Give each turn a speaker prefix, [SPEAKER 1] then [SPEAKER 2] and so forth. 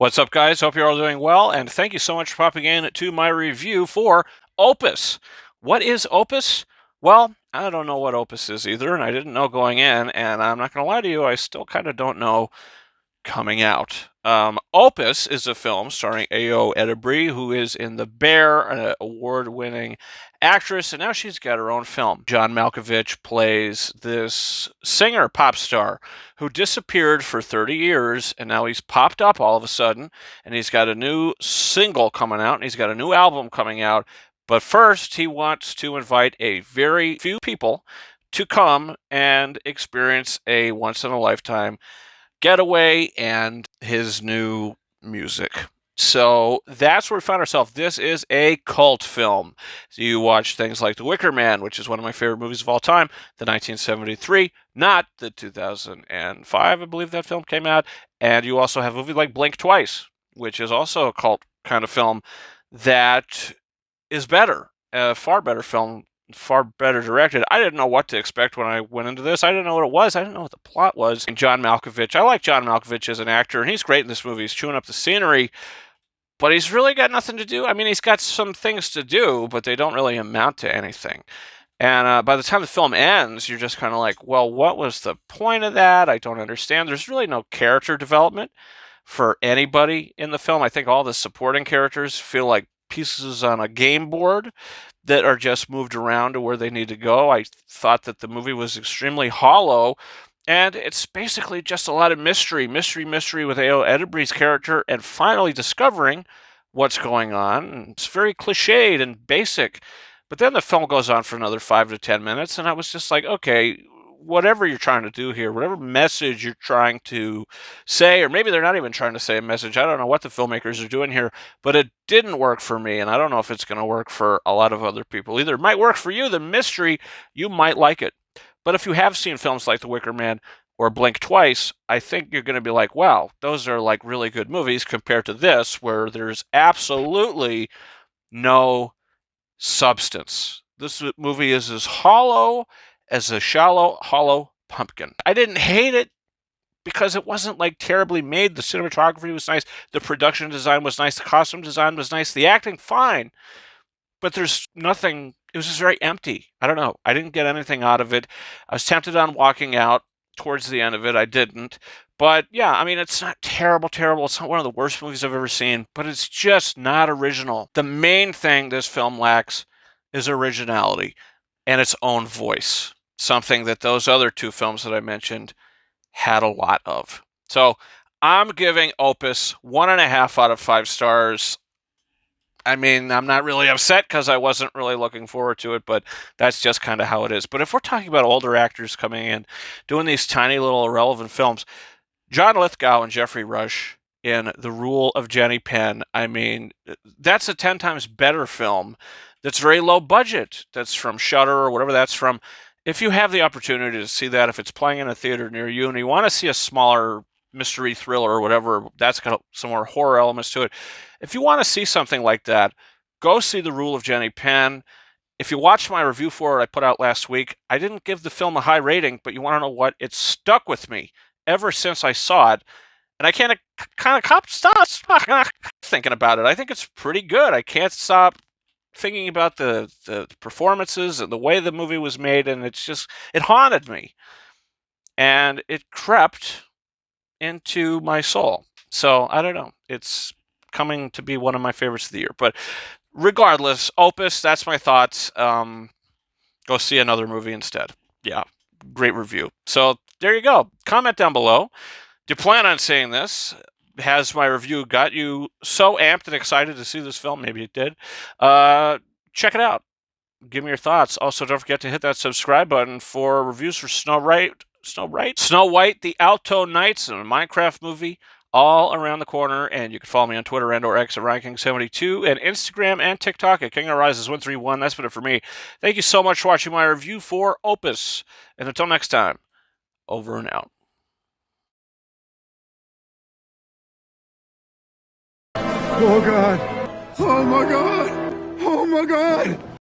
[SPEAKER 1] What's up, guys? Hope you're all doing well, and thank you so much for popping in to my review for Opus. What is Opus? Well, I don't know what Opus is either, and I didn't know going in, and I'm not going to lie to you, I still kind of don't know coming out. Opus is a film starring Edebri, who is in The Bear, an award-winning actress, and now she's got her own film. John Malkovich plays this singer pop star who disappeared for 30 years, and now he's popped up all of a sudden, and he's got a new single coming out, and he's got a new album coming out. But first, he wants to invite a very few people to come and experience a once-in-a-lifetime getaway and his new music. So that's where we found ourselves. This is a cult film. So you watch things like The Wicker Man, which is one of my favorite movies of all time, the 1973, not the 2005, I believe that film came out. And you also have a movie like Blink Twice, which is also a cult kind of film that is better, a far better film, far better directed. I didn't know what to expect when I went into this. I didn't know what it was. I didn't know what the plot was. And John Malkovich, I like John Malkovich as an actor, and he's great in this movie. He's chewing up the scenery, but he's really got nothing to do. I mean, he's got some things to do, but they don't really amount to anything. And by the time the film ends, you're just kind of like, well, what was the point of that? I don't understand. There's really no character development for anybody in the film. I think all the supporting characters feel like pieces on a game board that are just moved around to where they need to go. I thought that the movie was extremely hollow, and it's basically just a lot of mystery with A.O. Edebri's character, and finally discovering what's going on. It's very cliched and basic, but then the film goes on for another 5 to 10 minutes, and I was just like, okay, whatever you're trying to do here, whatever message you're trying to say, or maybe they're not even trying to say a message. I don't know what the filmmakers are doing here, but it didn't work for me, and I don't know if it's going to work for a lot of other people either. It might work for you, the mystery, you might like it. But if you have seen films like The Wicker Man or Blink Twice, I think you're going to be like, wow, those are like really good movies compared to this, where there's absolutely no substance. This movie is as hollow as a shallow, hollow pumpkin. I didn't hate it because it wasn't like terribly made. The cinematography was nice, the production design was nice, the costume design was nice, the acting fine, but there's nothing. It was just very empty. I don't know. I didn't get anything out of it. I was tempted on walking out towards the end of it. I didn't. But yeah, I mean, it's not terrible. It's not one of the worst movies I've ever seen, but it's just not original. The main thing this film lacks is originality and its own voice, something that those other two films that I mentioned had a lot of. So I'm giving Opus 1.5 out of 5 stars. I mean, I'm not really upset because I wasn't really looking forward to it, but that's just kind of how it is. But if we're talking about older actors coming in, doing these tiny little irrelevant films, John Lithgow and Jeffrey Rush in The Rule of Jenny Penn, I mean, that's a 10 times better film that's very low budget, that's from Shudder or whatever that's from. If you have the opportunity to see that, if it's playing in a theater near you and you want to see a smaller mystery thriller or whatever, that's got some more horror elements to it. If you want to see something like that, go see The Rule of Jenny Penn. If you watched my review for it I put out last week, I didn't give the film a high rating, but you want to know what? It stuck with me ever since I saw it, and I can't stop thinking about it. I think it's pretty good. I can't stop thinking about the performances and the way the movie was made, and it haunted me, and it crept into my soul. So I don't know. It's coming to be one of my favorites of the year. But regardless, Opus, that's my thoughts. Go see another movie instead. Yeah, great review. So there you go. Comment down below. Do you plan on seeing this? Has my review got you so amped and excited to see this film? Maybe it did. Check it out. Give me your thoughts. Also, don't forget to hit that subscribe button for reviews for Snow White, the Alto Knights, and a Minecraft movie all around the corner. And you can follow me on Twitter and or X at RyanKing72 and Instagram and TikTok at KingOfRises131. That's been it for me. Thank you so much for watching my review for Opus. And until next time, over and out.
[SPEAKER 2] Oh God! Oh my God! Oh my God!